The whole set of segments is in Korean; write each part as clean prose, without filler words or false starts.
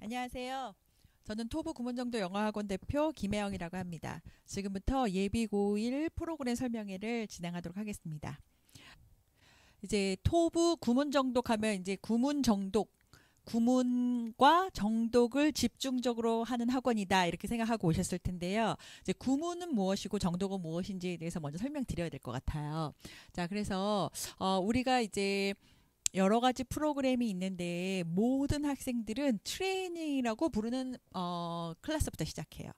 안녕하세요. 저는 토부 구문정도 영어학원 대표 김혜영이라고 합니다. 지금부터 예비 고1 프로그램 설명회를 진행하도록 하겠습니다. 이제 토부 구문정독 하면 이제 구문정독, 구문과 정독을 집중적으로 하는 학원이다 이렇게 생각하고 오셨을 텐데요. 이제 구문은 무엇이고 정독은 무엇인지에 대해서 먼저 설명드려야 될 것 같아요. 자, 그래서 우리가 이제 여러 가지 프로그램이 있는데 모든 학생들은 트레이닝이라고 부르는 클래스부터 시작해요.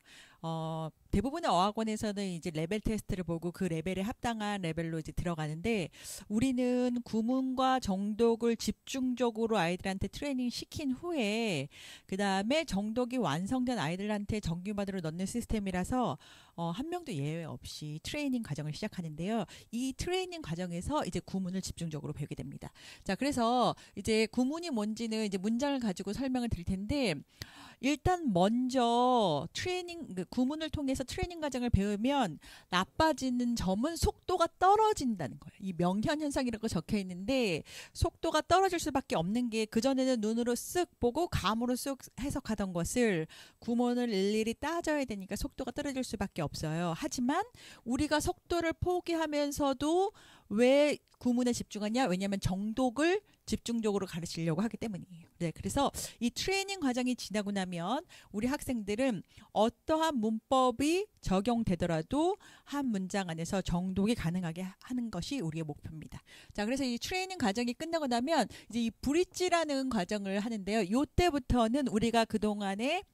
대부분의 어학원에서는 이제 레벨 테스트를 보고 그 레벨에 합당한 레벨로 이제 들어가는데 우리는 구문과 정독을 집중적으로 아이들한테 트레이닝 시킨 후에 그 다음에 정독이 완성된 아이들한테 정규반으로 넣는 시스템이라서 한 명도 예외 없이 트레이닝 과정을 시작하는데요. 이 트레이닝 과정에서 이제 구문을 집중적으로 배우게 됩니다. 자, 그래서 이제 구문이 뭔지는 이제 문장을 가지고 설명을 드릴 텐데 일단 먼저 트레이닝 구문을 통해서 트레이닝 과정을 배우면 나빠지는 점은 속도가 떨어진다는 거예요. 이 명현 현상이라고 적혀 있는데 속도가 떨어질 수밖에 없는 게 그전에는 눈으로 쓱 보고 감으로 쓱 해석하던 것을 구문을 일일이 따져야 되니까 속도가 떨어질 수밖에 없어요. 하지만 우리가 속도를 포기하면서도 왜 구문에 집중하냐? 왜냐하면 정독을 집중적으로 가르치려고 하기 때문이에요. 네, 그래서 이 트레이닝 과정이 지나고 나면 우리 학생들은 어떠한 문법이 적용되더라도 한 문장 안에서 정독이 가능하게 하는 것이 우리의 목표입니다. 자, 그래서 이 트레이닝 과정이 끝나고 나면 이제 이 브릿지라는 과정을 하는데요. 이때부터는 우리가 그동안에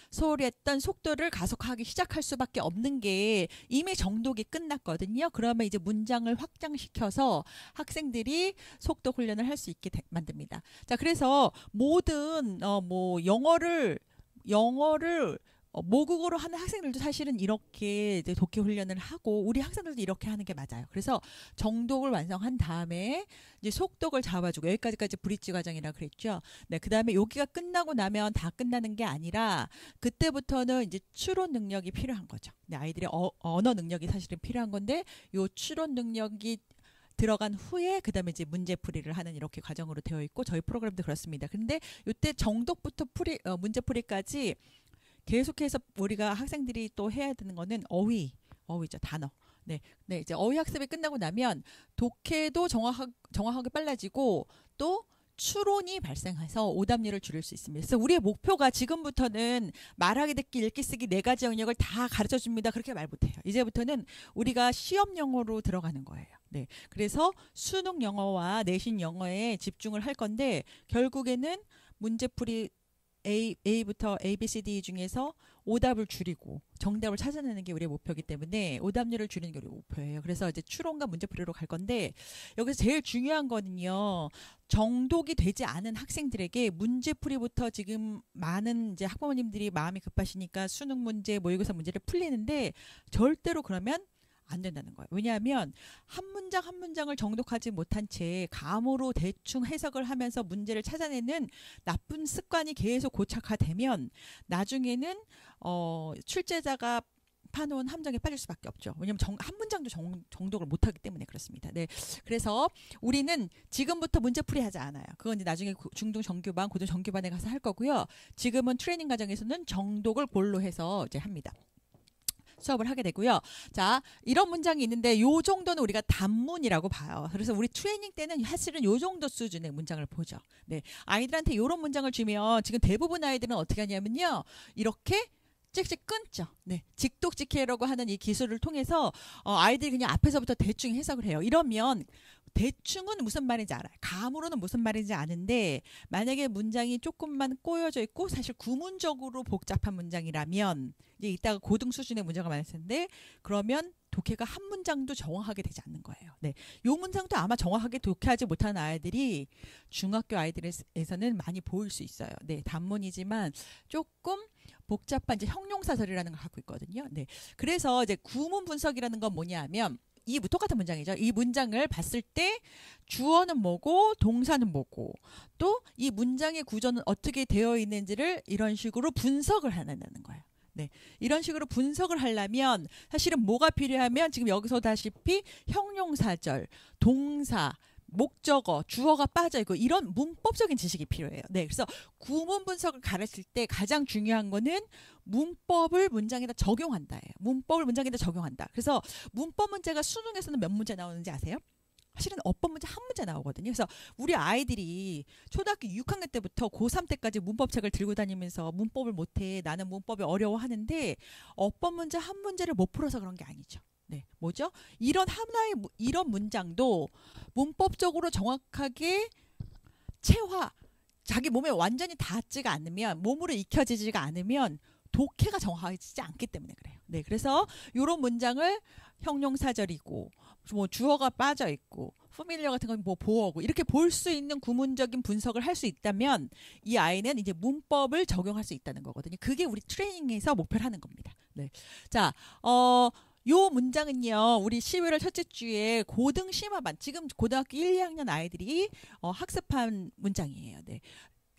소홀히 했던 속도를 가속하기 시작할 수밖에 없는 게 이미 정독이 끝났거든요. 그러면 이제 문장을 확장시켜서 학생들이 속도 훈련을 할 수 있게 만듭니다. 자, 그래서 모든 뭐 영어를 모국어로 하는 학생들도 사실은 이렇게 이제 독해 훈련을 하고 우리 학생들도 이렇게 하는 게 맞아요. 그래서 정독을 완성한 다음에 이제 속독을 잡아주고 여기까지까지 브릿지 과정이라 그랬죠. 네, 그 다음에 여기가 끝나고 나면 다 끝나는 게 아니라 그때부터는 이제 추론 능력이 필요한 거죠. 네, 아이들의 언어 능력이 사실은 필요한 건데 요 추론 능력이 들어간 후에 그다음에 이제 문제풀이를 하는 이렇게 과정으로 되어 있고 저희 프로그램도 그렇습니다. 근데 이때 정독부터 문제풀이까지 계속해서 우리가 학생들이 또 해야 되는 거는 어휘죠, 단어. 네, 네, 이제 어휘 학습이 끝나고 나면 독해도 정확하게 빨라지고 또 추론이 발생해서 오답률을 줄일 수 있습니다. 그래서 우리의 목표가 지금부터는 말하기, 듣기, 읽기, 쓰기 네 가지 영역을 다 가르쳐 줍니다. 그렇게 말 못해요. 이제부터는 우리가 시험 영어로 들어가는 거예요. 네, 그래서 수능 영어와 내신 영어에 집중을 할 건데 결국에는 문제풀이 A부터 A, B, C, D 중에서 오답을 줄이고 정답을 찾아내는 게 우리의 목표이기 때문에 오답률을 줄이는 게 우리의 목표예요. 그래서 이제 추론과 문제풀이로 갈 건데 여기서 제일 중요한 거는요. 정독이 되지 않은 학생들에게 문제풀이부터 지금 많은 이제 학부모님들이 마음이 급하시니까 수능 문제, 모의고사 문제를 풀리는데 절대로 그러면 안 된다는 거예요. 왜냐하면 한 문장 한 문장을 정독하지 못한 채 감으로 대충 해석을 하면서 문제를 찾아내는 나쁜 습관이 계속 고착화되면 나중에는 출제자가 파놓은 함정에 빠질 수밖에 없죠. 왜냐하면 한 문장도 정독을 못하기 때문에 그렇습니다. 네, 그래서 우리는 지금부터 문제풀이 하지 않아요. 그건 이제 나중에 중등 정규반, 고등 정규반에 가서 할 거고요. 지금은 트레이닝 과정에서는 정독을 볼로 해서 이제 합니다. 수업을 하게 되고요. 자, 이런 문장이 있는데 요 정도는 우리가 단문이라고 봐요. 그래서 우리 트레이닝 때는 사실은 요 정도 수준의 문장을 보죠. 네, 아이들한테 이런 문장을 주면 지금 대부분 아이들은 어떻게 하냐면요. 이렇게 찍찍 끊죠. 네, 직독직해라고 하는 이 기술을 통해서 아이들이 그냥 앞에서부터 대충 해석을 해요. 이러면 대충은 무슨 말인지 알아요. 감으로는 무슨 말인지 아는데 만약에 문장이 조금만 꼬여져 있고 사실 구문적으로 복잡한 문장이라면 이제 이따가 고등 수준의 문제가 많을 텐데 그러면 독해가 한 문장도 정확하게 되지 않는 거예요. 네, 요 문장도 아마 정확하게 독해하지 못하는 아이들이 중학교 아이들에서는 많이 보일 수 있어요. 네, 단문이지만 조금 복잡한 이제 형용사절이라는 걸 갖고 있거든요. 네, 그래서 이제 구문 분석이라는 건 뭐냐면 이 똑같은 문장이죠. 이 문장을 봤을 때 주어는 뭐고 동사는 뭐고 또 이 문장의 구조는 어떻게 되어 있는지를 이런 식으로 분석을 하는다는 거예요. 네, 이런 식으로 분석을 하려면 사실은 뭐가 필요하면 지금 여기서 다시피 형용사절, 동사, 목적어, 주어가 빠져 있고 이런 문법적인 지식이 필요해요. 네, 그래서 구문 분석을 가르칠 때 가장 중요한 거는 문법을 문장에다 적용한다예요. 문법을 문장에다 적용한다. 그래서 문법 문제가 수능에서는 몇 문제 나오는지 아세요? 사실은 어법 문제 한 문제 나오거든요. 그래서 우리 아이들이 초등학교 6학년 때부터 고3 때까지 문법책을 들고 다니면서 문법을 못해, 나는 문법이 어려워하는데 어법 문제 한 문제를 못 풀어서 그런 게 아니죠. 네, 뭐죠? 이런 하나의 이런 문장도 문법적으로 정확하게 체화, 자기 몸에 완전히 닿지가 않으면, 몸으로 익혀지지가 않으면 독해가 정확하지 않기 때문에 그래요. 네, 그래서 이런 문장을 형용사절이고 뭐 주어가 빠져 있고 familiar 같은 건 뭐 보어고 이렇게 볼 수 있는 구문적인 분석을 할 수 있다면 이 아이는 이제 문법을 적용할 수 있다는 거거든요. 그게 우리 트레이닝에서 목표를 하는 겁니다. 네, 자, 요 문장은요, 우리 11월 첫째 주에 고등 심화반, 지금 고등학교 1, 2학년 아이들이 학습한 문장이에요. 네,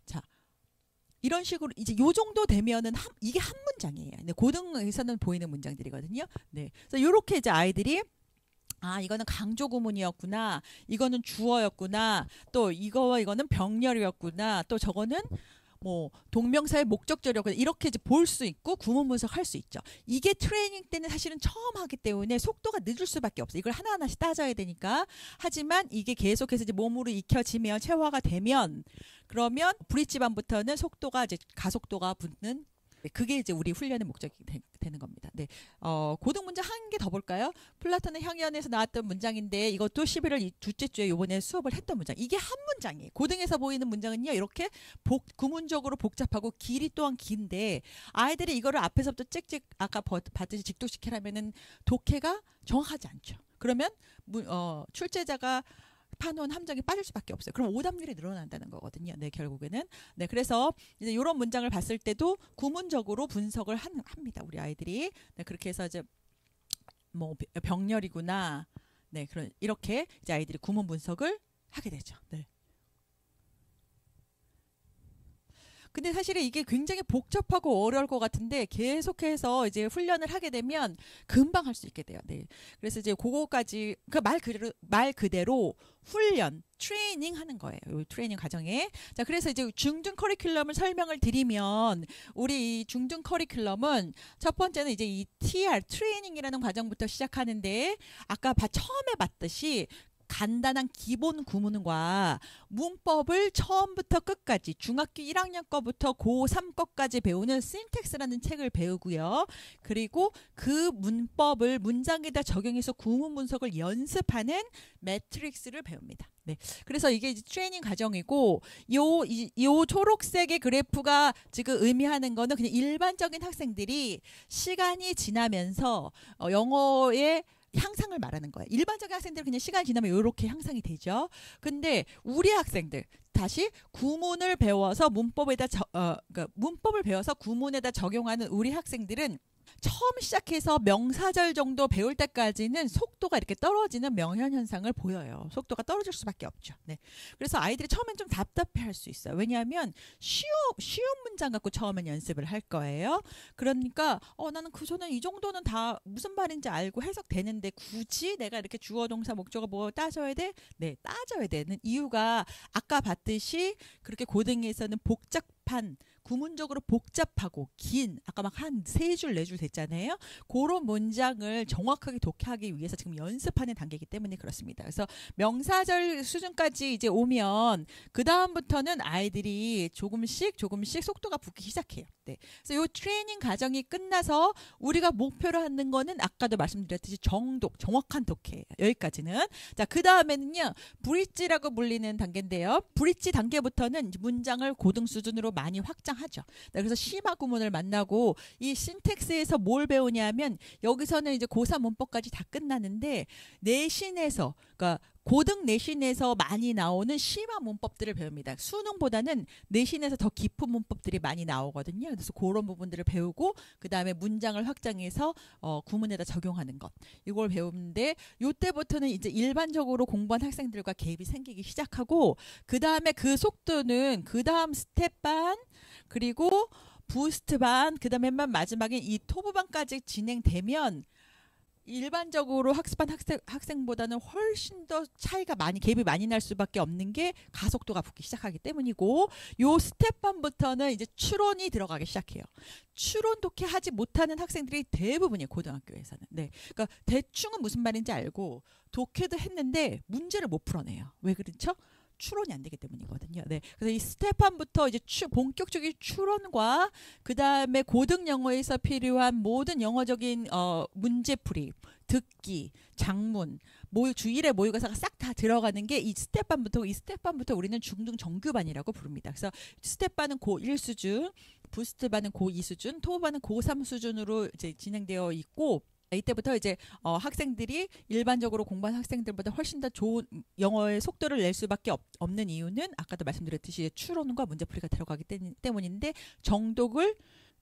자. 이런 식으로 이제 요 정도 되면은 이게 한 문장이에요. 네, 고등에서는 보이는 문장들이거든요. 네, 그래서 요렇게 이제 아이들이 이거는 강조 구문이었구나, 이거는 주어였구나, 또 이거와 이거는 병렬이었구나, 또 저거는 뭐 동명사의 목적절이었구나, 이렇게 이제 볼 수 있고 구문 분석할 수 있죠. 이게 트레이닝 때는 사실은 처음 하기 때문에 속도가 늦을 수밖에 없어요. 이걸 하나하나씩 따져야 되니까. 하지만 이게 계속해서 이제 몸으로 익혀지면, 체화가 되면, 그러면 브릿지반부터는 속도가 이제 가속도가 붙는, 그게 이제 우리 훈련의 목적이 되는 겁니다. 네, 고등 문장 한 개 더 볼까요? 플라톤의 향연에서 나왔던 문장인데 이것도 11월 둘째 주에 이번에 수업을 했던 문장. 이게 한 문장이에요. 고등에서 보이는 문장은요, 이렇게 구문적으로 복잡하고 길이 또한 긴데 아이들이 이거를 앞에서부터 찍찍 아까 봤듯이 직독시키라면은 독해가 정확하지 않죠. 그러면 출제자가 파놓은 함정에 빠질 수밖에 없어요. 그럼 오답률이 늘어난다는 거거든요. 네, 결국에는. 네, 그래서 이제 이런 문장을 봤을 때도 구문적으로 분석을 합니다. 우리 아이들이. 네, 그렇게 해서 이제 뭐 병렬이구나. 네, 이렇게 이제 아이들이 구문 분석을 하게 되죠. 네. 근데 사실은 이게 굉장히 복잡하고 어려울 것 같은데 계속해서 이제 훈련을 하게 되면 금방 할 수 있게 돼요. 네. 그래서 이제 그거까지 말 그대로 훈련, 트레이닝 하는 거예요. 이 트레이닝 과정에. 자, 그래서 이제 중등 커리큘럼을 설명을 드리면 우리 이 중등 커리큘럼은 첫 번째는 이제 이 TR, 트레이닝이라는 과정부터 시작하는데 아까 처음에 봤듯이 간단한 기본 구문과 문법을 처음부터 끝까지 중학교 1학년 거부터 고3 거까지 배우는 신텍스라는 책을 배우고요. 그리고 그 문법을 문장에다 적용해서 구문 분석을 연습하는 매트릭스를 배웁니다. 네, 그래서 이게 이제 트레이닝 과정이고 요 초록색의 그래프가 지금 의미하는 거는 그냥 일반적인 학생들이 시간이 지나면서 영어의 향상을 말하는 거예요. 일반적인 학생들은 그냥 시간이 지나면 이렇게 향상이 되죠. 근데 우리 학생들 다시 구문을 배워서 그러니까 문법을 배워서 구문에다 적용하는 우리 학생들은 처음 시작해서 명사절 정도 배울 때까지는 속도가 이렇게 떨어지는 명현현상을 보여요. 속도가 떨어질 수밖에 없죠. 네. 그래서 아이들이 처음엔 좀 답답해할 수 있어요. 왜냐하면 쉬운 문장 갖고 처음엔 연습을 할 거예요. 그러니까 나는 그전에 이 정도는 다 무슨 말인지 알고 해석되는데 굳이 내가 이렇게 주어 동사 목적어 뭐 따져야 돼? 네, 따져야 되는 이유가 아까 봤듯이 그렇게 고등에서는 복잡한 구문적으로 복잡하고 긴 아까 막 한 3줄 4줄 됐잖아요. 그런 문장을 정확하게 독해하기 위해서 지금 연습하는 단계이기 때문에 그렇습니다. 그래서 명사절 수준까지 이제 오면 그 다음부터는 아이들이 조금씩 속도가 붙기 시작해요. 네. 그래서 이 트레이닝 과정이 끝나서 우리가 목표로 하는 거는 아까도 말씀드렸듯이 정확한 독해. 여기까지는. 자, 그 다음에는요, 브릿지라고 불리는 단계인데요. 브릿지 단계부터는 문장을 고등 수준으로 많이 확장하죠. 네, 그래서 심화 구문을 만나고 이 신텍스에서 뭘 배우냐면 여기서는 이제 고3 문법까지 다 끝나는데 내신에서 그러니까 고등 내신에서 많이 나오는 심화 문법들을 배웁니다. 수능보다는 내신에서 더 깊은 문법들이 많이 나오거든요. 그래서 그런 부분들을 배우고 그 다음에 문장을 확장해서 구문에다 적용하는 것. 이걸 배우는데 이때부터는 이제 일반적으로 공부한 학생들과 갭이 생기기 시작하고 그 다음에 그 속도는 그 다음 스텝 반 그리고 부스트 반 그 다음에 맨 마지막에 이 토브 반까지 진행되면 일반적으로 학습한 학생보다는 훨씬 더 차이가 많이 갭이 많이 날 수밖에 없는 게 가속도가 붙기 시작하기 때문이고 요 스텝 1부터는 이제 추론이 들어가기 시작해요. 추론 독해하지 못하는 학생들이 대부분이에요. 고등학교에서는. 네. 그러니까 대충은 무슨 말인지 알고 독해도 했는데 문제를 못 풀어내요. 왜 그렇죠? 추론이 안 되기 때문이거든요. 네. 그래서 이 스텝 1부터 이제 본격적인 추론과 그 다음에 고등 영어에서 필요한 모든 영어적인 문제풀이, 듣기, 장문, 주일의 모의고사가 싹 다 들어가는 게 이 스텝 1부터 이 스텝 1부터 우리는 중등 정규반이라고 부릅니다. 그래서 스텝 반은 고1 수준, 부스트 반은 고2 수준, 토 반은 고3 수준으로 이제 진행되어 있고 이때부터 이제 학생들이 일반적으로 공부한 학생들보다 훨씬 더 좋은 영어의 속도를 낼 수밖에 없는 이유는 아까도 말씀드렸듯이 추론과 문제풀이가 들어가기 때문인데 정독을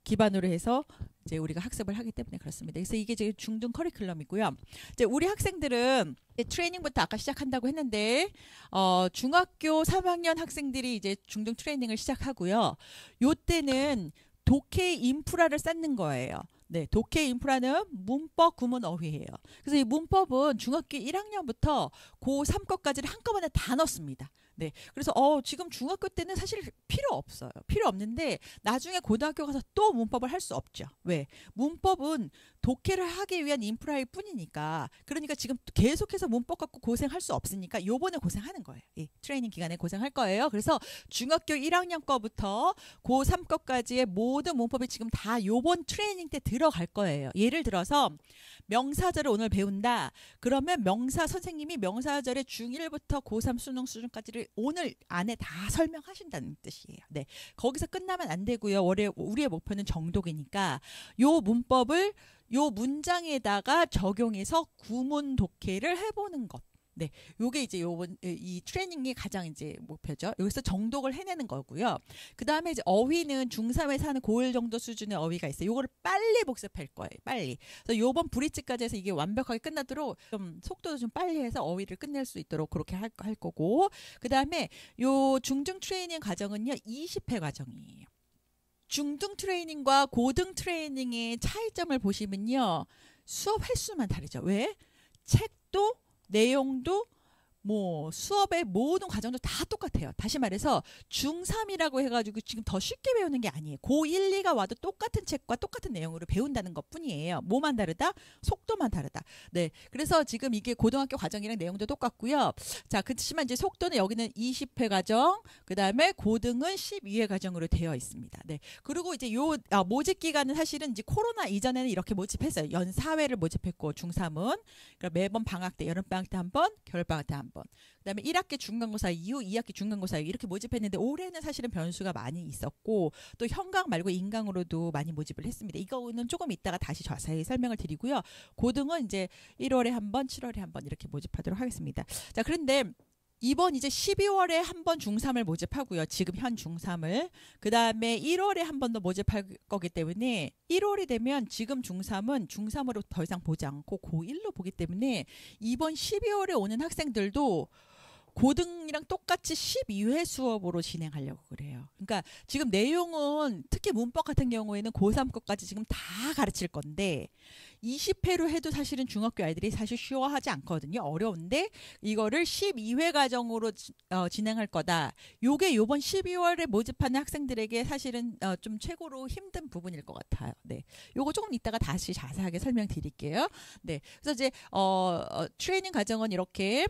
기반으로 해서 이제 우리가 학습을 하기 때문에 그렇습니다. 그래서 이게 이제 중등 커리큘럼이고요. 이제 우리 학생들은 이제 트레이닝부터 아까 시작한다고 했는데 중학교 3학년 학생들이 이제 중등 트레이닝을 시작하고요. 요때는 독해 인프라를 쌓는 거예요. 네, 독해 인프라는 문법, 구문, 어휘예요. 그래서 이 문법은 중학교 1학년부터 고3 거까지를 한꺼번에 다 넣습니다. 네, 그래서 지금 중학교 때는 사실 필요 없어요. 필요 없는데 나중에 고등학교 가서 또 문법을 할 수 없죠. 왜? 문법은 독해를 하기 위한 인프라일 뿐이니까. 그러니까 지금 계속해서 문법 갖고 고생할 수 없으니까 요번에 고생하는 거예요. 이 트레이닝 기간에 고생할 거예요. 그래서 중학교 1학년 거부터 고3 거까지의 모든 문법이 지금 다 요번 트레이닝 때 들어갈 거예요. 예를 들어서 명사절을 오늘 배운다. 그러면 선생님이 명사절의 중1부터 고3 수능 수준까지를 오늘 안에 다 설명하신다는 뜻이에요. 네, 거기서 끝나면 안 되고요. 우리의 목표는 정독이니까 요 문법을 요 문장에다가 적용해서 구문 독해를 해보는 것. 네, 요게 이제 이 트레이닝이 가장 이제 목표죠. 여기서 정독을 해내는 거고요. 그 다음에 이제 어휘는 중3에서 하는 고1 정도 수준의 어휘가 있어요. 요거를 빨리 복습할 거예요. 빨리. 그래서 요번 브릿지까지 해서 이게 완벽하게 끝나도록 좀 속도도 좀 빨리 해서 어휘를 끝낼 수 있도록 그렇게 할 거고. 그 다음에 요 중등 트레이닝 과정은요 20회 과정이에요. 중등 트레이닝과 고등 트레이닝의 차이점을 보시면요. 수업 횟수만 다르죠. 왜? 책도 내용도 수업의 모든 과정도 다 똑같아요. 다시 말해서 중3이라고 해가지고 지금 더 쉽게 배우는 게 아니에요. 고1, 2가 와도 똑같은 책과 똑같은 내용으로 배운다는 것 뿐이에요. 뭐만 다르다? 속도만 다르다. 네. 그래서 지금 이게 고등학교 과정이랑 내용도 똑같고요. 자, 그렇지만 이제 속도는 여기는 20회 과정, 그 다음에 고등은 12회 과정으로 되어 있습니다. 네. 그리고 이제 모집 기간은 사실은 이제 코로나 이전에는 이렇게 모집했어요. 연 4회를 모집했고, 중3은. 그러니까 매번 방학 때, 여름방학 때 한 번, 겨울방학 때 한 번. 그다음에 1학기 중간고사 이후 2학기 중간고사 이후 이렇게 모집했는데 올해는 사실은 변수가 많이 있었고 또 현강 말고 인강으로도 많이 모집을 했습니다. 이거는 조금 이따가 다시 자세히 설명을 드리고요. 고등은 이제 1월에 한 번, 7월에 한 번 이렇게 모집하도록 하겠습니다. 자, 그런데 이번 이제 12월에 한 번 중3을 모집하고요. 지금 현 중3을. 그 다음에 1월에 한 번 더 모집할 거기 때문에 1월이 되면 지금 중3은 중3으로 더 이상 보지 않고 고1로 보기 때문에 이번 12월에 오는 학생들도 고등이랑 똑같이 12회 수업으로 진행하려고 그래요. 그러니까 지금 내용은 특히 문법 같은 경우에는 고3 것까지 지금 다 가르칠 건데 20회로 해도 사실은 중학교 아이들이 사실 쉬워하지 않거든요. 어려운데 이거를 12회 과정으로 진행할 거다. 요게 요번 12월에 모집하는 학생들에게 사실은 좀 최고로 힘든 부분일 것 같아요. 네, 요거 조금 이따가 다시 자세하게 설명드릴게요. 네, 그래서 이제 트레이닝 과정은 이렇게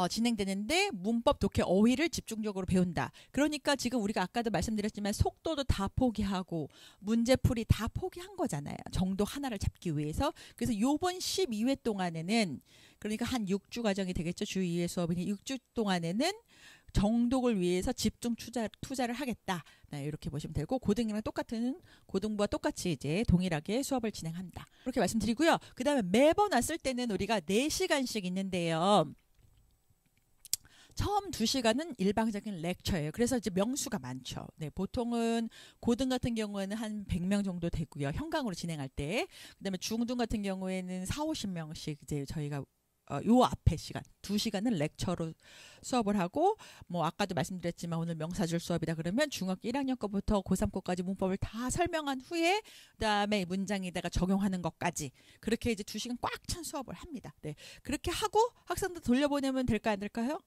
진행되는데 문법, 독해, 어휘를 집중적으로 배운다. 그러니까 지금 우리가 아까도 말씀드렸지만 속도도 다 포기하고 문제풀이 다 포기한 거잖아요. 정독 하나를 잡기 위해서. 그래서 요번 12회 동안에는 그러니까 한 6주 과정이 되겠죠. 주 2회 수업이니 6주 동안에는 정독을 위해서 집중 투자를 하겠다. 네, 이렇게 보시면 되고 고등이랑 고등부와 똑같이 이제 동일하게 수업을 진행한다. 그렇게 말씀드리고요. 그 다음에 매번 왔을 때는 우리가 4시간씩 있는데요. 처음 2시간은 일방적인 렉처예요. 그래서 이제 명수가 많죠. 네, 보통은 고등 같은 경우에는 한 100명 정도 되고요. 현강으로 진행할 때. 그다음에 중등 같은 경우에는 40, 50명씩 이제 저희가 요 앞에 시간 2시간은 렉처로 수업을 하고 뭐 아까도 말씀드렸지만 오늘 명사줄 수업이다 그러면 중학교 1학년 거부터 고3 거까지 문법을 다 설명한 후에 그다음에 문장에다가 적용하는 것까지 그렇게 이제 2시간 꽉 찬 수업을 합니다. 네. 그렇게 하고 학생들 돌려보내면 될까 안 될까요?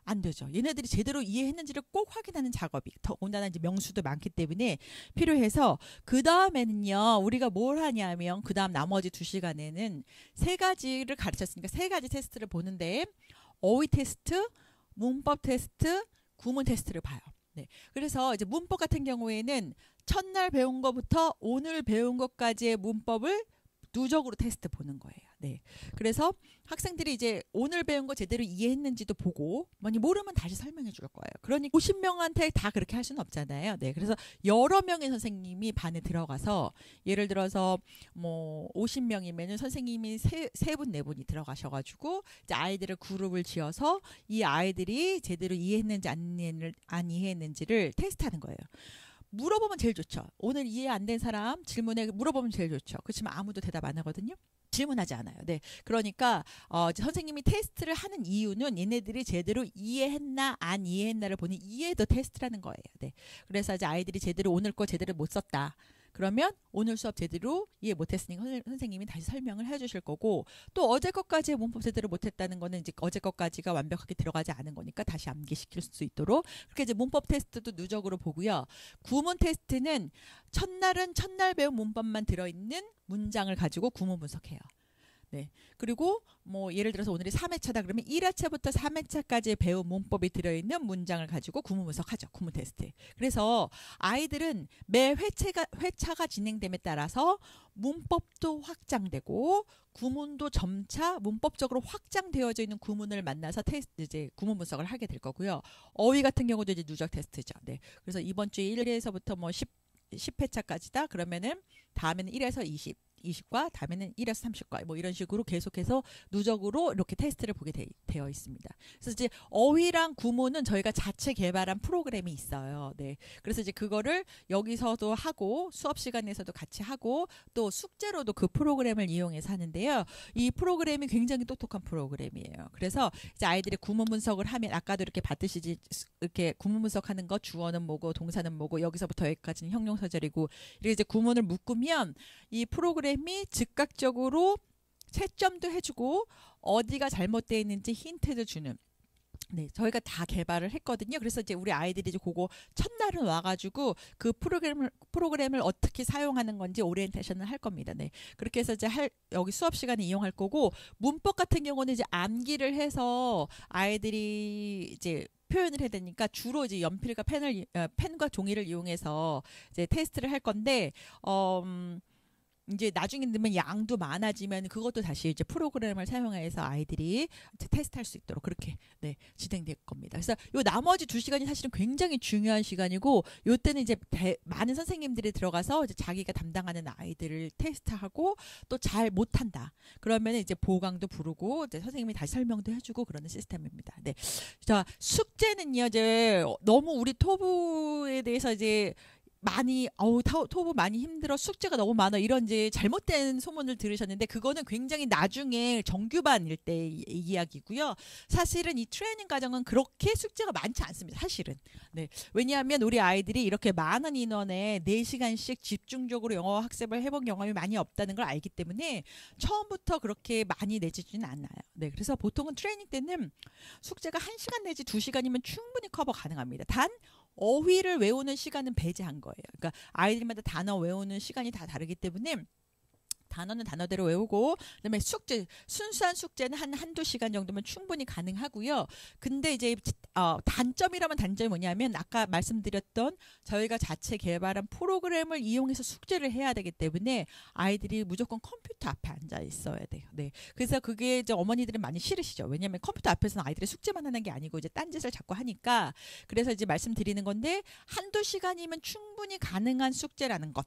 안 되죠. 얘네들이 제대로 이해했는지를 꼭 확인하는 작업이 더군다나 이제 명수도 많기 때문에 필요해서 그 다음에는요 우리가 뭘 하냐면 그 다음 나머지 2시간에는 3가지를 가르쳤으니까 3가지 테스트를 보는데 어휘 테스트, 문법 테스트, 구문 테스트를 봐요. 네. 그래서 이제 문법 같은 경우에는 첫날 배운 것부터 오늘 배운 것까지의 문법을 누적으로 테스트 보는 거예요. 네. 그래서 학생들이 이제 오늘 배운 거 제대로 이해했는지도 보고 만약 모르면 다시 설명해 줄 거예요. 그러니까 50명한테 다 그렇게 할 수는 없잖아요. 네. 그래서 여러 명의 선생님이 반에 들어가서 예를 들어서 뭐 50명이면은 선생님이 세 분, 네 분이 들어가셔가지고 이제 아이들을 그룹을 지어서 이 아이들이 제대로 이해했는지 안 이해했는지를 테스트하는 거예요. 물어보면 제일 좋죠. 오늘 이해 안 된 사람 질문에 물어보면 제일 좋죠. 그렇지만 아무도 대답 안 하거든요. 질문하지 않아요. 네, 그러니까 선생님이 테스트를 하는 이유는 얘네들이 제대로 이해했나 안 이해했나를 보는 이해도 테스트라는 거예요. 네, 그래서 이제 아이들이 제대로 오늘 거 제대로 못 썼다. 그러면 오늘 수업 제대로 이해 못했으니까 선생님이 다시 설명을 해주실 거고 또 어제 것까지 문법 제대로 못했다는 거는 이제 어제 것까지가 완벽하게 들어가지 않은 거니까 다시 암기시킬 수 있도록 그렇게 이제 문법 테스트도 누적으로 보고요. 구문 테스트는 첫날은 첫날 배운 문법만 들어있는 문장을 가지고 구문 분석해요. 네. 그리고 뭐 예를 들어서 오늘이 3회차다 그러면 1회차부터 3회차까지 배운 문법이 들어있는 문장을 가지고 구문 분석하죠. 구문 테스트. 그래서 아이들은 매 회차가 진행됨에 따라서 문법도 확장되고 구문도 점차 문법적으로 확장되어져 있는 구문을 만나서 이제 구문 분석을 하게 될 거고요. 어휘 같은 경우도 이제 누적 테스트죠. 네. 그래서 이번 주에 1회에서부터 뭐 10회차까지다 그러면은 다음에는 1에서 20과 다음에는 1에서 30과 뭐 이런 식으로 계속해서 누적으로 이렇게 테스트를 보게 되어 있습니다. 그래서 이제 어휘랑 구문은 저희가 자체 개발한 프로그램이 있어요. 네. 그래서 이제 그거를 여기서도 하고 수업 시간에서도 같이 하고 또 숙제로도 그 프로그램을 이용해서 하는데요. 이 프로그램이 굉장히 똑똑한 프로그램이에요. 그래서 이제 아이들이 구문 분석을 하면 아까도 이렇게 봤듯이 이렇게 구문 분석하는 거 주어는 뭐고 동사는 뭐고 여기서부터 여기까지는 형용사절이고 이렇게 이제 구문을 묶으면 이 프로그램이 즉각적으로 채점도 해주고 어디가 잘못되어 있는지 힌트도 주는 네, 저희가 다 개발을 했거든요. 그래서 이제 우리 아이들이 이제 그거 첫날은 와가지고 그 프로그램을 어떻게 사용하는 건지 오리엔테이션을 할 겁니다. 네, 그렇게 해서 이제 여기 수업 시간에 이용할 거고 문법 같은 경우는 이제 암기를 해서 아이들이 이제 표현을 해야 되니까 주로 이제 연필과 펜과 종이를 이용해서 이제 테스트를 할 건데 이제 나중에 되면 양도 많아지면 그것도 다시 이제 프로그램을 사용해서 아이들이 테스트할 수 있도록 그렇게 네, 진행될 겁니다. 그래서 요 나머지 2시간이 사실은 굉장히 중요한 시간이고 요때는 이제 많은 선생님들이 들어가서 이제 자기가 담당하는 아이들을 테스트하고 또 잘 못한다. 그러면 이제 보강도 부르고 이제 선생님이 다시 설명도 해주고 그러는 시스템입니다. 네, 자 숙제는요 이제 너무 우리 토브에 대해서 이제 많이 토브 많이 힘들어 숙제가 너무 많아 이런 이제 잘못된 소문을 들으셨는데 그거는 굉장히 나중에 정규반일 때 이야기고요. 사실은 이 트레이닝 과정은 그렇게 숙제가 많지 않습니다. 사실은. 네. 왜냐하면 우리 아이들이 이렇게 많은 인원에 4시간씩 집중적으로 영어 학습을 해본 경험이 많이 없다는 걸 알기 때문에 처음부터 그렇게 많이 내지지는 않아요. 네. 그래서 보통은 트레이닝 때는 숙제가 1시간 내지 2시간이면 충분히 커버 가능합니다. 단 어휘를 외우는 시간은 배제한 거예요. 그러니까 아이들마다 단어 외우는 시간이 다 다르기 때문에 단어는 단어대로 외우고 그다음에 순수한 숙제는 한두 시간 정도면 충분히 가능하고요. 근데 이제 단점이라면 단점이 뭐냐면 아까 말씀드렸던 저희가 자체 개발한 프로그램을 이용해서 숙제를 해야 되기 때문에 아이들이 무조건 컴퓨터 앞에 앉아 있어야 돼요. 네. 그래서 그게 이제 어머니들은 많이 싫으시죠. 왜냐하면 컴퓨터 앞에서는 아이들이 숙제만 하는 게 아니고 이제 딴짓을 자꾸 하니까 그래서 이제 말씀드리는 건데 한두 시간이면 충분히 가능한 숙제라는 것.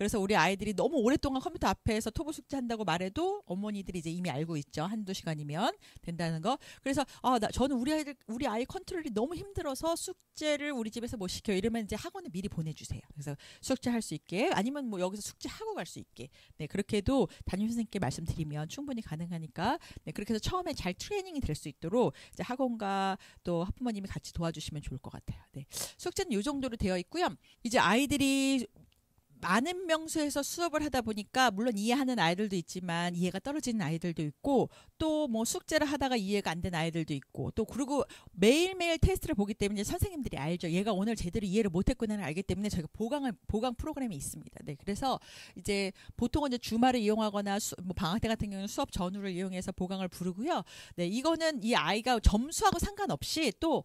그래서 우리 아이들이 너무 오랫동안 컴퓨터 앞에서 토부 숙제한다고 말해도 어머니들이 이제 이미 알고 있죠. 한두 시간이면 된다는 거. 그래서 저는 우리 아이 컨트롤이 너무 힘들어서 숙제를 우리 집에서 못 시켜. 이러면 이제 학원에 미리 보내주세요. 그래서 숙제할 수 있게, 아니면 뭐 여기서 숙제하고 갈 수 있게. 네, 그렇게도 담임 선생님께 말씀드리면 충분히 가능하니까, 네, 그렇게 해서 처음에 잘 트레이닝이 될 수 있도록 이제 학원과 또 학부모님이 같이 도와주시면 좋을 것 같아요. 네, 숙제는 이 정도로 되어 있고요. 이제 아이들이 많은 명수에서 수업을 하다 보니까 물론 이해하는 아이들도 있지만 이해가 떨어지는 아이들도 있고, 또 뭐 숙제를 하다가 이해가 안 되는 아이들도 있고, 또 그리고 매일매일 테스트를 보기 때문에 선생님들이 알죠. 얘가 오늘 제대로 이해를 못했구나를 알기 때문에 저희가 보강 프로그램이 있습니다. 네, 그래서 이제 보통은 이제 주말을 이용하거나 뭐 방학 때 같은 경우는 수업 전후를 이용해서 보강을 부르고요. 네, 이거는 이 아이가 점수하고 상관없이 또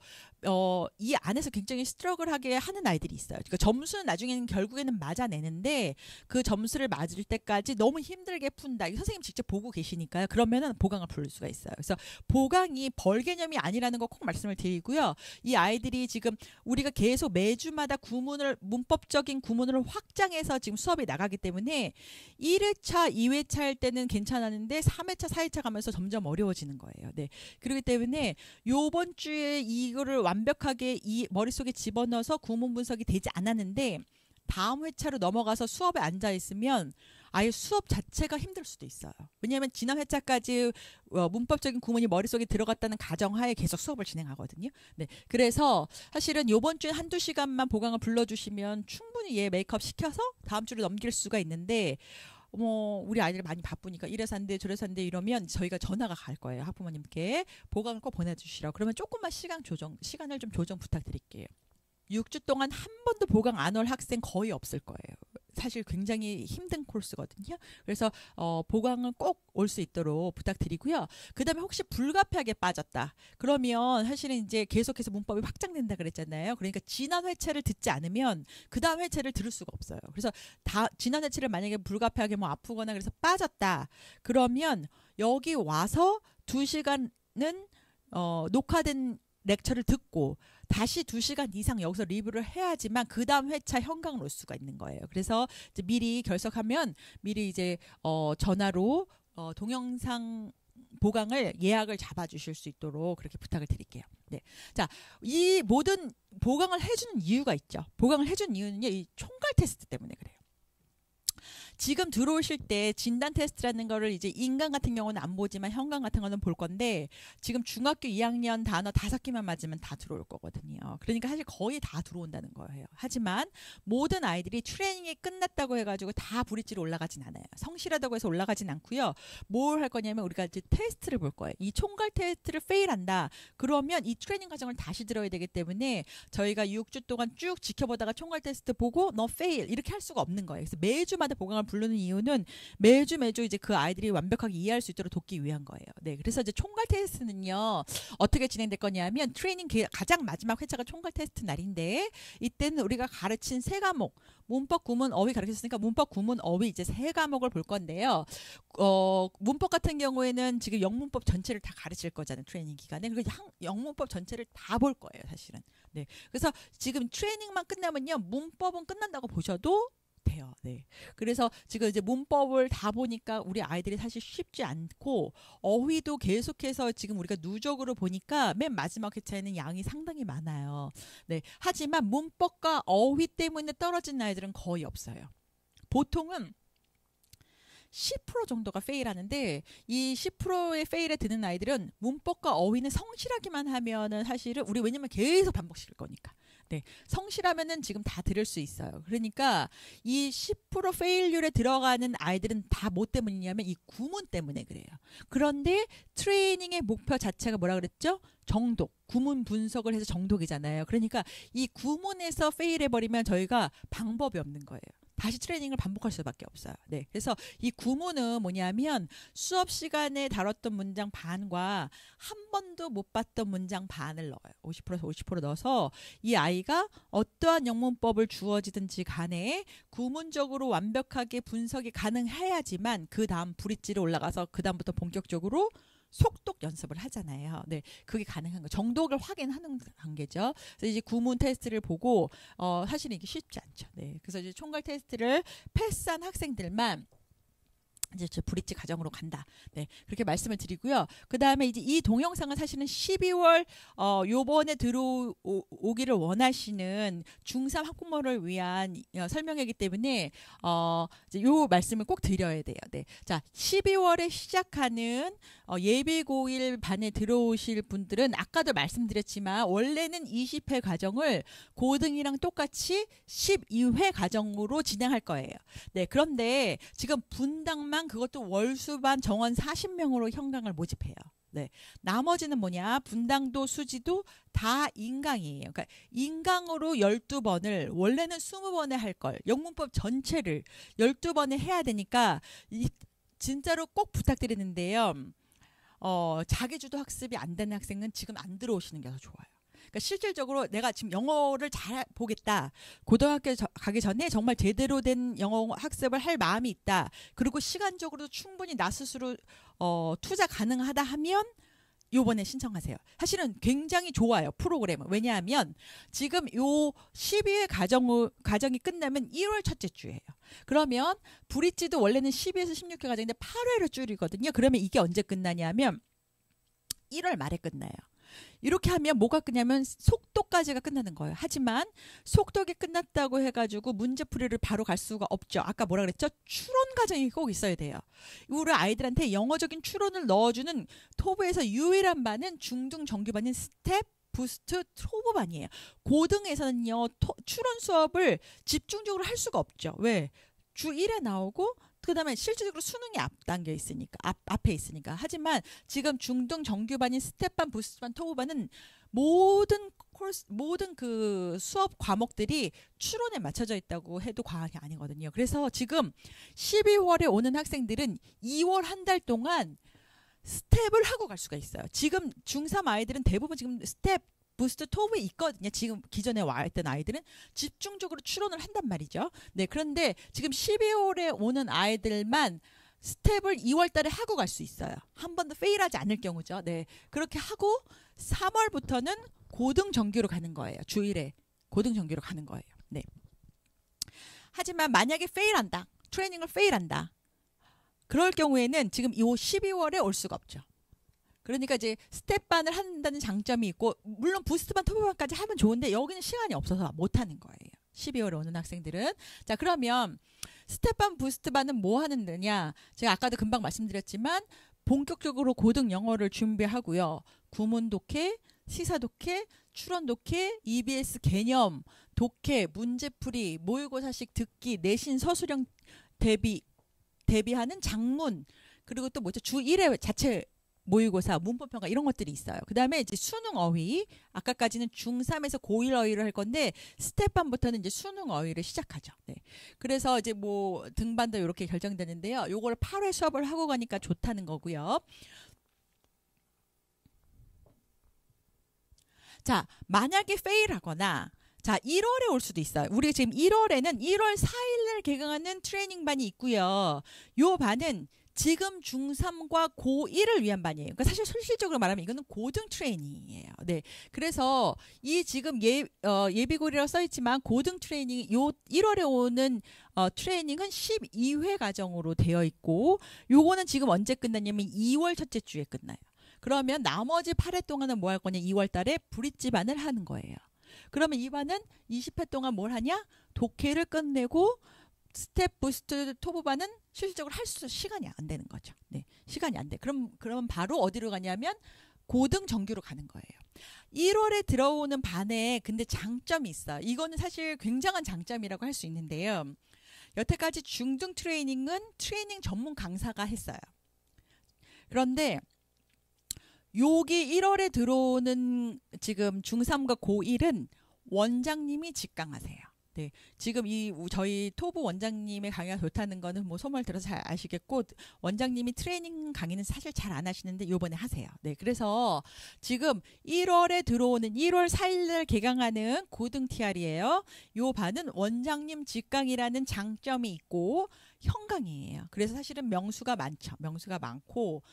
이 안에서 굉장히 스트러글하게 하는 아이들이 있어요. 그러니까 점수는 나중에는 결국에는 맞아내는데 그 점수를 맞을 때까지 너무 힘들게 푼다. 이 선생님 직접 보고 계시니까요. 그러면은 보강을 부를 수가 있어요. 그래서 보강이 벌 개념이 아니라는 거 꼭 말씀을 드리고요. 이 아이들이 지금 우리가 계속 매주마다 문법적인 구문을 확장해서 지금 수업에 나가기 때문에 1회차, 2회차 할 때는 괜찮았는데 3회차, 4회차 가면서 점점 어려워지는 거예요. 네. 그렇기 때문에 요번 주에 이거를 완벽하게 이 머릿속에 집어넣어서 구문 분석이 되지 않았는데 다음 회차로 넘어가서 수업에 앉아 있으면 아예 수업 자체가 힘들 수도 있어요. 왜냐하면 지난 회차까지 문법적인 구문이 머릿속에 들어갔다는 가정하에 계속 수업을 진행하거든요. 네, 그래서 사실은 이번 주에 한두 시간만 보강을 불러주시면 충분히 얘 메이크업 시켜서 다음 주로 넘길 수가 있는데, 우리 아이들이 많이 바쁘니까 이래서 안 돼, 저래서 안 돼 이러면 저희가 전화가 갈 거예요. 학부모님께 보강을 꼭 보내주시라고. 그러면 조금만 시간을 좀 조정 부탁드릴게요. 6주 동안 한 번도 보강 안 올 학생 거의 없을 거예요. 사실 굉장히 힘든 코र्스거든요. 그래서 보강은 꼭 올 수 있도록 부탁드리고요. 그 다음에 혹시 불가피하게 빠졌다. 그러면 사실은 이제 계속해서 문법이 확장된다 그랬잖아요. 그러니까 지난 회차를 듣지 않으면 그 다음 회차를 들을 수가 없어요. 그래서 지난 회차를 만약에 불가피하게 뭐 아프거나 그래서 빠졌다. 그러면 여기 와서 2시간은 녹화된 렉처를 듣고 다시 2시간 이상 여기서 리뷰를 해야지만 그 다음 회차 현강을 올 수가 있는 거예요. 그래서 이제 미리 결석하면 미리 이제 전화로 동영상 보강을 예약을 잡아주실 수 있도록 그렇게 부탁을 드릴게요. 네, 자, 이 모든 보강을 해주는 이유가 있죠. 보강을 해주는 이유는요, 이 총괄 테스트 때문에 그래요. 지금 들어오실 때 진단 테스트라는 거를 이제 인강 같은 경우는 안 보지만 현강 같은 거는 볼 건데, 지금 중학교 2학년 단어 5개만 맞으면 다 들어올 거거든요. 그러니까 사실 거의 다 들어온다는 거예요. 하지만 모든 아이들이 트레이닝이 끝났다고 해가지고 다 브릿지로 올라가진 않아요. 성실하다고 해서 올라가진 않고요. 뭘 할 거냐면 우리가 이제 테스트를 볼 거예요. 이 총괄 테스트를 페일한다. 그러면 이 트레이닝 과정을 다시 들어야 되기 때문에 저희가 6주 동안 쭉 지켜보다가 총괄 테스트 보고 너 페일 이렇게 할 수가 없는 거예요. 그래서 매주마다 보강을 부르는 이유는 매주 이제 그 아이들이 완벽하게 이해할 수 있도록 돕기 위한 거예요. 네, 그래서 이제 총괄 테스트는요 어떻게 진행될 거냐면 트레이닝 가장 마지막 회차가 총괄 테스트 날인데, 이때는 우리가 가르친 3과목 문법, 구문, 어휘 가르쳤으니까 문법, 구문, 어휘 이제 3과목을 볼 건데요. 문법 같은 경우에는 지금 영문법 전체를 다 가르칠 거잖아요. 트레이닝 기간에. 그리고 영문법 전체를 다 볼 거예요, 사실은. 네, 그래서 지금 트레이닝만 끝나면요 문법은 끝난다고 보셔도 돼요. 네. 그래서 지금 이제 문법을 다 보니까 우리 아이들이 사실 쉽지 않고, 어휘도 계속해서 지금 우리가 누적으로 보니까 맨 마지막 회차에는 양이 상당히 많아요. 네. 하지만 문법과 어휘 때문에 떨어진 아이들은 거의 없어요. 보통은 10% 정도가 페일하는데, 이 10%의 페일에 드는 아이들은 문법과 어휘는 성실하기만 하면은 사실은 왜냐면 계속 반복시킬 거니까. 네, 성실하면은 지금 다 들을 수 있어요. 그러니까 이 10% 페일률에 들어가는 아이들은 다 뭐 때문이냐면 이 구문 때문에 그래요. 그런데 트레이닝의 목표 자체가 뭐라 그랬죠? 정독, 구문 분석을 해서 정독이잖아요. 그러니까 이 구문에서 페일해버리면 저희가 방법이 없는 거예요. 다시 트레이닝을 반복할 수밖에 없어요. 네, 그래서 이 구문은 뭐냐면 수업 시간에 다뤘던 문장 반과 한 번도 못 봤던 문장 반을 넣어요. 50%에서 50% 넣어서 이 아이가 어떠한 영문법을 주어지든지 간에 구문적으로 완벽하게 분석이 가능해야지만 그 다음 브릿지로 올라가서 그 다음부터 본격적으로 속독 연습을 하잖아요. 네, 그게 가능한 거. 정독을 확인하는 단계죠. 그래서 이제 구문 테스트를 보고 사실은 이게 쉽지 않죠. 네, 그래서 이제 총괄 테스트를 패스한 학생들만 이제 저 브릿지 과정으로 간다. 네, 그렇게 말씀을 드리고요. 그 다음에 이제 이 동영상은 사실은 12월 요번에 들어오기를 원하시는 중3 학부모를 위한 설명이기 때문에 이제 요 말씀을 꼭 드려야 돼요. 네, 자 12월에 시작하는 예비고1 반에 들어오실 분들은 아까도 말씀드렸지만 원래는 20회 과정을 고등이랑 똑같이 12회 과정으로 진행할 거예요. 네, 그런데 지금 분당만 그것도 월수반 정원 40명으로 현강을 모집해요. 네, 나머지는 뭐냐? 분당도 수지도 다 인강이에요. 그러니까 인강으로 12번을 원래는 20번에 할 걸 영문법 전체를 12번에 해야 되니까 진짜로 꼭 부탁드리는데요. 자기주도 학습이 안 되는 학생은 지금 안 들어오시는 게 더 좋아요. 그러니까 실질적으로 내가 지금 영어를 잘 보겠다. 고등학교 가기 전에 정말 제대로 된 영어 학습을 할 마음이 있다. 그리고 시간적으로도 충분히 나 스스로 투자 가능하다 하면 요번에 신청하세요. 사실은 굉장히 좋아요. 프로그램은. 왜냐하면 지금 요 12회 과정이 끝나면 1월 첫째 주예요. 그러면 브릿지도 원래는 12에서 16회 과정인데 8회로 줄이거든요. 그러면 이게 언제 끝나냐면 1월 말에 끝나요. 이렇게 하면 뭐가 끝나면 속독까지가 끝나는 거예요. 하지만 속독이 끝났다고 해가지고 문제풀이를 바로 갈 수가 없죠. 아까 뭐라 그랬죠? 추론 과정이 꼭 있어야 돼요. 우리 아이들한테 영어적인 추론을 넣어주는 토브에서 유일한 반은 중등 정규반인 스텝 부스트 토브반이에요. 고등에서는요 추론 수업을 집중적으로 할 수가 없죠. 왜? 주 1회 나오고 그 다음에 실질적으로 수능이 앞당겨 있으니까 앞에 있으니까. 하지만 지금 중등 정규반인 스텝반 부스트반 토브반은 모든 그 수업 과목들이 추론에 맞춰져 있다고 해도 과언이 아니거든요. 그래서 지금 12월에 오는 학생들은 2월 한 달 동안 스텝을 하고 갈 수가 있어요. 지금 중3 아이들은 대부분 지금 스텝 부스트 토브에 있거든요. 지금 기존에 와 있던 아이들은 집중적으로 추론을 한단 말이죠. 네, 그런데 지금 12월에 오는 아이들만 스텝을 2월 달에 하고 갈 수 있어요. 한 번도 페일하지 않을 경우죠. 네, 그렇게 하고 3월부터는 고등 정규로 가는 거예요. 주 1회 고등 정규로 가는 거예요. 네. 하지만 만약에 페일한다. 트레이닝을 페일한다. 그럴 경우에는 지금 이 12월에 올 수가 없죠. 그러니까 이제 스텝반을 한다는 장점이 있고 물론 부스트반 토브반까지 하면 좋은데 여기는 시간이 없어서 못하는 거예요. 12월에 오는 학생들은. 자, 그러면 스텝반 부스트반은 뭐 하는 데냐. 제가 아까도 금방 말씀드렸지만 본격적으로 고등 영어를 준비하고요. 구문 독해, 시사 독해, 추론 독해, EBS 개념, 독해, 문제풀이, 모의고사식 듣기, 내신 서술형 대비하는 장문, 그리고 또 뭐죠? 주 1회 자체 모의고사, 문법평가 이런 것들이 있어요. 그 다음에 이제 수능 어휘, 아까까지는 중3에서 고1 어휘를 할 건데 스텝반부터는 이제 수능 어휘를 시작하죠. 네. 그래서 이제 뭐 등반도 이렇게 결정되는데요. 요걸 8회 수업을 하고 가니까 좋다는 거고요. 자, 만약에 페일하거나 자 1월에 올 수도 있어요. 우리 지금 1월에는 1월 4일날 개강하는 트레이닝반이 있고요. 요 반은 지금 중3과 고1을 위한 반이에요. 그러니까 사실 실질적으로 말하면 이거는 고등 트레이닝이에요. 네. 그래서 이 지금 예비고리라고 써있지만 고등 트레이닝 요 1월에 오는 트레이닝은 12회 과정으로 되어 있고 요거는 지금 언제 끝나냐면 2월 첫째 주에 끝나요. 그러면 나머지 8회 동안은 뭐 할 거냐? 2월 달에 브릿지 반을 하는 거예요. 그러면 이 반은 20회 동안 뭘 하냐? 독해를 끝내고 스텝 부스트 토브반은 실질적으로 할 수 시간이 안 되는 거죠. 네, 시간이 안 돼. 그럼 바로 어디로 가냐면 고등 정규로 가는 거예요. 1월에 들어오는 반에 근데 장점이 있어요. 이거는 사실 굉장한 장점이라고 할 수 있는데요. 여태까지 중등 트레이닝은 트레이닝 전문 강사가 했어요. 그런데 여기 1월에 들어오는 지금 중3과 고1은 원장님이 직강하세요. 네, 지금 저희 토부 원장님의 강의가 좋다는 거는 뭐 소문을 들어서 잘 아시겠고, 원장님이 트레이닝 강의는 사실 잘 안 하시는데 요번에 하세요. 네, 그래서 지금 1월에 들어오는 1월 4일날 개강하는 고등 TR이에요. 요 반은 원장님 직강이라는 장점이 있고 현강이에요. 그래서 사실은 명수가 많죠. 명수가 많고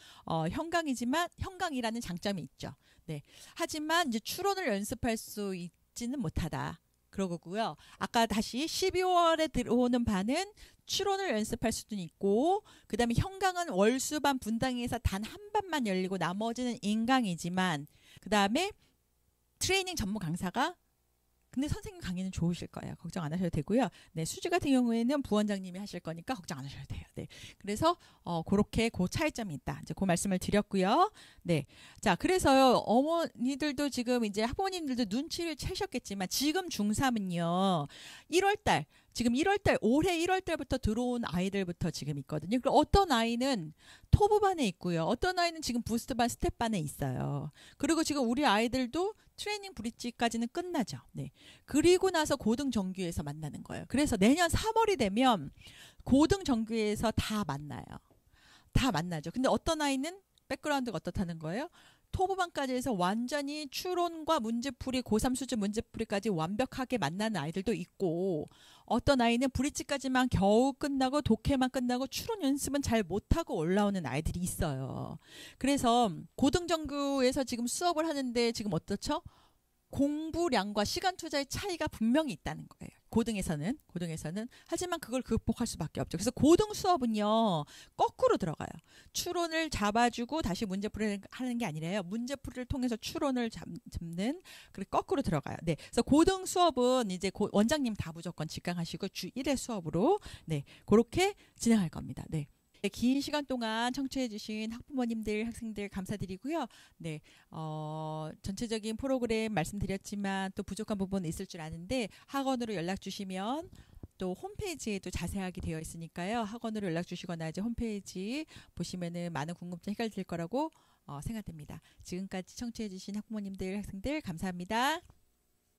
현강이지만 현강이라는 장점이 있죠. 네, 하지만 이제 추론을 연습할 수 있지는 못하다. 그러고요. 아까 다시 12월에 들어오는 반은 추론을 연습할 수도 있고, 그 다음에 현강은 월수반 분당에서 단 한 반만 열리고 나머지는 인강이지만, 그 다음에 트레이닝 전문 강사가, 근데 선생님 강의는 좋으실 거예요. 걱정 안 하셔도 되고요. 네, 수지 같은 경우에는 부원장님이 하실 거니까 걱정 안 하셔도 돼요. 네, 그래서 그렇게 그 차이점이 있다. 이제 그 말씀을 드렸고요. 네, 자, 그래서요, 어머니들도 지금 이제 학부모님들도 눈치를 채셨겠지만 지금 중3은요, 1월달 지금 1월달 올해 1월달부터 들어온 아이들부터 지금 있거든요. 그리고 어떤 아이는 토부반에 있고요. 어떤 아이는 지금 부스트반, 스텝반에 있어요. 그리고 지금 우리 아이들도 트레이닝 브릿지까지는 끝나죠. 네. 그리고 나서 고등 정규에서 만나는 거예요. 그래서 내년 3월이 되면 고등 정규에서 다 만나요. 다 만나죠. 근데 어떤 아이는 백그라운드가 어떻다는 거예요? 토부반까지 해서 완전히 추론과 문제풀이, 고3 수준 문제풀이까지 완벽하게 만나는 아이들도 있고, 어떤 아이는 브릿지까지만 겨우 끝나고 독해만 끝나고 추론 연습은 잘 못하고 올라오는 아이들이 있어요. 그래서 고등정규에서 지금 수업을 하는데 지금 어떻죠? 공부량과 시간 투자의 차이가 분명히 있다는 거예요. 고등에서는 하지만 그걸 극복할 수밖에 없죠. 그래서 고등 수업은요, 거꾸로 들어가요. 추론을 잡아주고 다시 문제풀이를 하는 게 아니라요, 문제풀이를 통해서 추론을 잡는, 그렇게 거꾸로 들어가요. 네, 그래서 고등 수업은 이제 원장님 다 무조건 직강하시고 주 1회 수업으로, 네, 그렇게 진행할 겁니다. 네. 네, 긴 시간 동안 청취해주신 학부모님들, 학생들 감사드리고요. 네, 전체적인 프로그램 말씀드렸지만 또 부족한 부분 있을 줄 아는데 학원으로 연락 주시면 또 홈페이지에도 자세하게 되어 있으니까요. 학원으로 연락 주시거나 이제 홈페이지 보시면은 많은 궁금증 해결될 거라고 생각됩니다. 지금까지 청취해주신 학부모님들, 학생들 감사합니다.